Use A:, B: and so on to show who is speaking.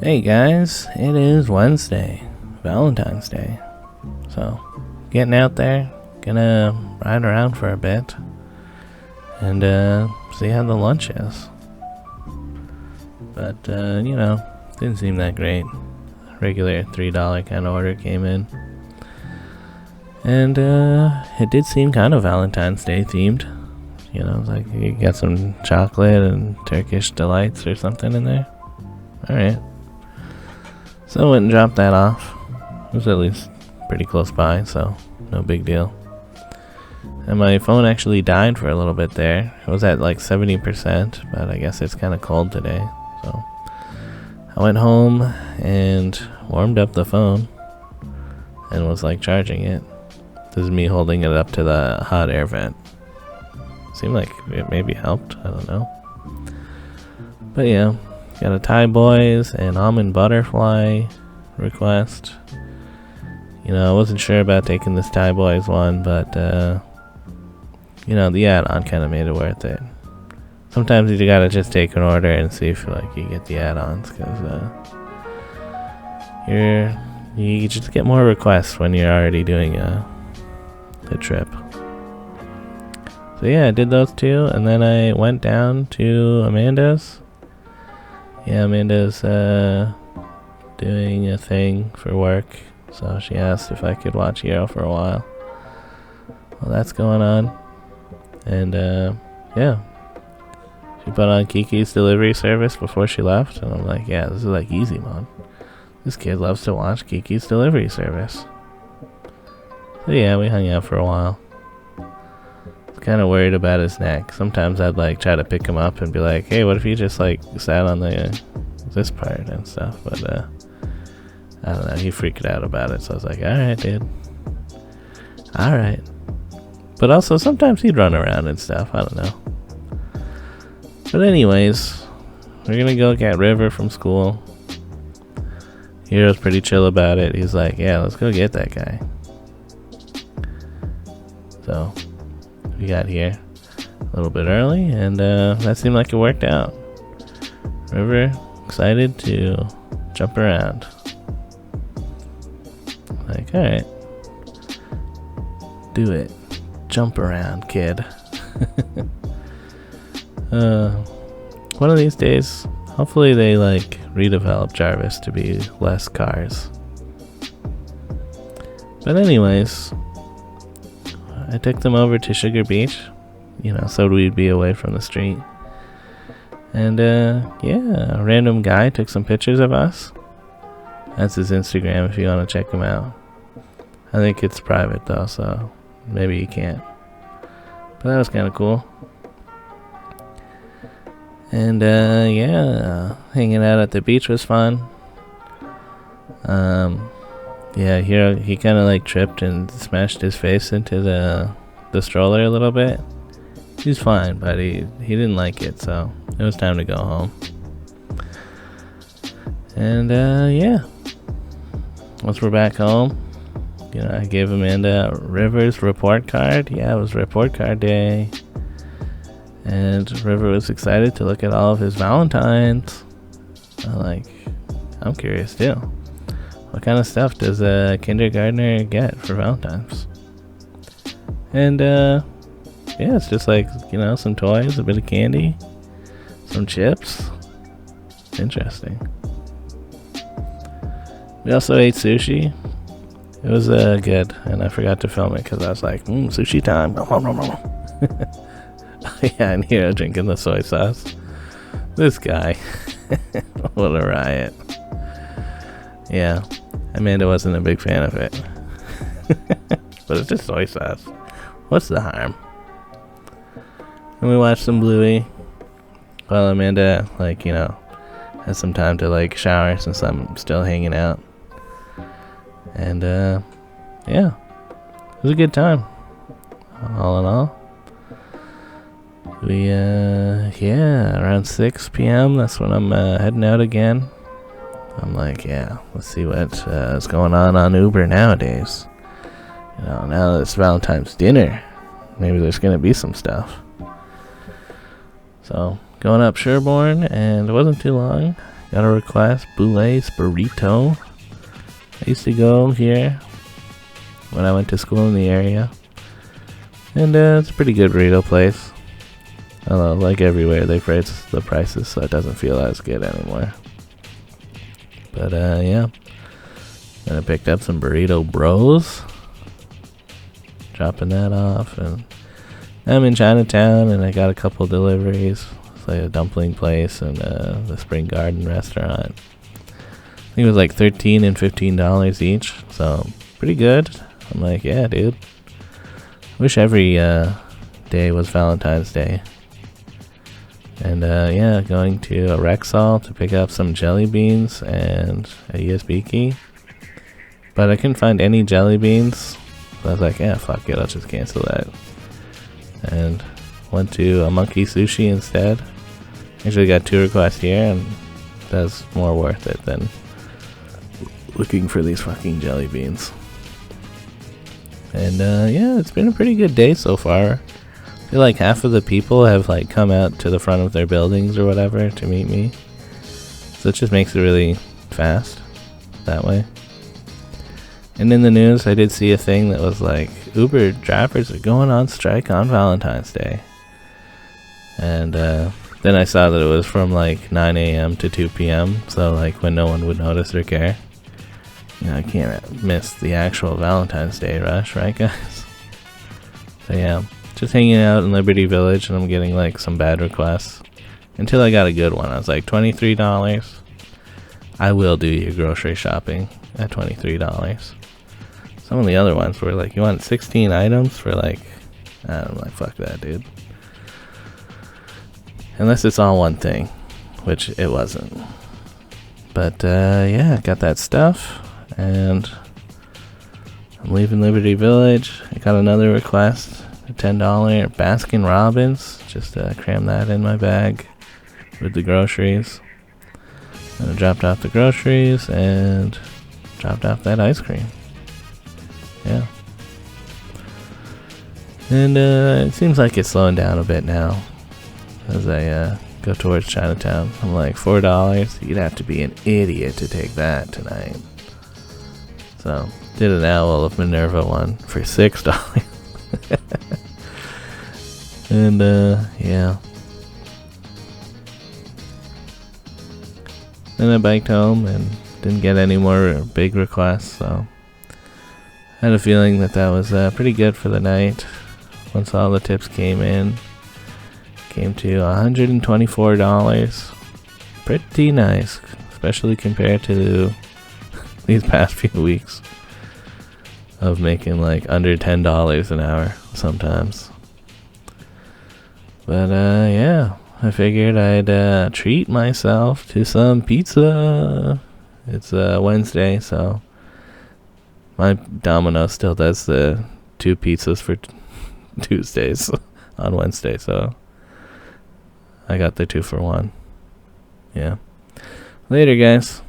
A: Hey guys, it is Wednesday, Valentine's Day. So, getting out there, gonna ride around for a bit, and see how the lunch is. But, didn't seem that great. Regular $3 kind of order came in. And, it did seem kind of Valentine's Day themed. You know, like you got some chocolate and Turkish delights or something in there. Alright. So I went and dropped that off. It was at least pretty close by, so no big deal. And my phone actually died for a little bit there. It was at like 70%, but I guess it's kind of cold today. So I went home and warmed up the phone and was like charging it. This is me holding it up to the hot air vent. Seemed like it maybe helped, I don't know. But yeah, got a Thai Boys and almond butterfly request. You know, I wasn't sure about taking this Thai Boys one, but the add-on kind of made it worth it. Sometimes you gotta just take an order and see if you get the add-ons, because you just get more requests when you're already doing the trip. So yeah, I did those two, and then I went down to Amanda's. Yeah, Amanda's doing a thing for work, so she asked if I could watch Hero for a while. Well, that's going on. And yeah, she put on Kiki's delivery service before she left, and I'm like, yeah, this is like easy mode. This kid loves to watch Kiki's delivery service. So yeah, we hung out for a while. Kind of worried about his neck. Sometimes I'd like try to pick him up and be like, hey, what if you just like sat on this part and stuff, but I don't know, he freaked out about it, so I was like, alright dude, alright. But also sometimes he'd run around and stuff, I don't know. But anyways, we're gonna go get River from school. Hero's pretty chill about it. He's like, yeah, let's go get that guy. So we got here a little bit early, and that seemed like it worked out. River excited to jump around. Like, alright, do it, jump around, kid. One of these days, hopefully they like redevelop Jarvis to be less cars. But anyways, I took them over to Sugar Beach, so we'd be away from the street. And yeah, a random guy took some pictures of us. That's his Instagram if you want to check him out. I think it's private though, so maybe you can't. But that was kind of cool. And yeah, hanging out at the beach was fun. Yeah, he kind of like tripped and smashed his face into the stroller a little bit. He's fine, but he didn't like it, so it was time to go home. And yeah, once we're back home, I gave Amanda River's report card. Yeah, it was report card day. And River was excited to look at all of his Valentines. I'm curious too. What kind of stuff does a kindergartner get for Valentine's? And yeah, it's just like, some toys, a bit of candy, some chips. Interesting. We also ate sushi. It was good, and I forgot to film it because I was like, sushi time. Yeah, and here drinking the soy sauce. This guy. What a riot. Yeah, Amanda wasn't a big fan of it. But it's just soy sauce. What's the harm? And we watched some Bluey while Amanda, has some time to, shower since I'm still hanging out. And, yeah, it was a good time. All in all. We, yeah, around 6 p.m., that's when I'm heading out again. I'm like, yeah, let's see what is going on Uber nowadays. Now that it's Valentine's dinner, maybe there's going to be some stuff. So, going up Sherborne, and it wasn't too long. Got a request. Boulez Burrito. I used to go here when I went to school in the area. And it's a pretty good burrito place. Although, like everywhere, they've raised the prices, so it doesn't feel as good anymore. But yeah. Then I picked up some Burrito Bros. Dropping that off. And I'm in Chinatown, and I got a couple deliveries. It's like a dumpling place and the Spring Garden restaurant. I think it was like $13 and $15 each. So, pretty good. I'm like, yeah, dude. Wish every day was Valentine's Day. And yeah, going to a Rexall to pick up some jelly beans and a USB key. But I couldn't find any jelly beans. So I was like, yeah, fuck it, I'll just cancel that. And went to a Monkey Sushi instead. Actually got 2 requests here, and that's more worth it than looking for these fucking jelly beans. And yeah, it's been a pretty good day so far. I feel like half of the people have like come out to the front of their buildings or whatever to meet me. So it just makes it really fast that way. And in the news, I did see a thing that was like, Uber drivers are going on strike on Valentine's Day. And then I saw that it was from like 9 a.m. to 2 p.m. So like when no one would notice or care. You know, I can't miss the actual Valentine's Day rush, right guys? So yeah, just hanging out in Liberty Village, and I'm getting like some bad requests. Until I got a good one. I was like, $23. I will do your grocery shopping at $23. Some of the other ones were like, you want 16 items for like, I'm like, fuck that, dude. Unless it's all one thing, which it wasn't. But yeah, got that stuff. And I'm leaving Liberty Village. I got another request, a $10 Baskin Robbins. Just cram that in my bag with the groceries. And I dropped off the groceries and dropped off that ice cream. Yeah. And it seems like it's slowing down a bit now as I go towards Chinatown. I'm like, $4? You'd have to be an idiot to take that tonight. So, did an Owl of Minerva one for $6. And, yeah. Then I biked home and didn't get any more big requests, so I had a feeling that that was pretty good for the night. Once all the tips came in, came to $124. Pretty nice, especially compared to these past few weeks of making like under $10 an hour sometimes. But yeah, I figured I'd treat myself to some pizza. It's Wednesday, so my Domino's still does the 2 pizzas for Tuesdays on Wednesday, so I got the 2 for 1. Yeah. Later, guys.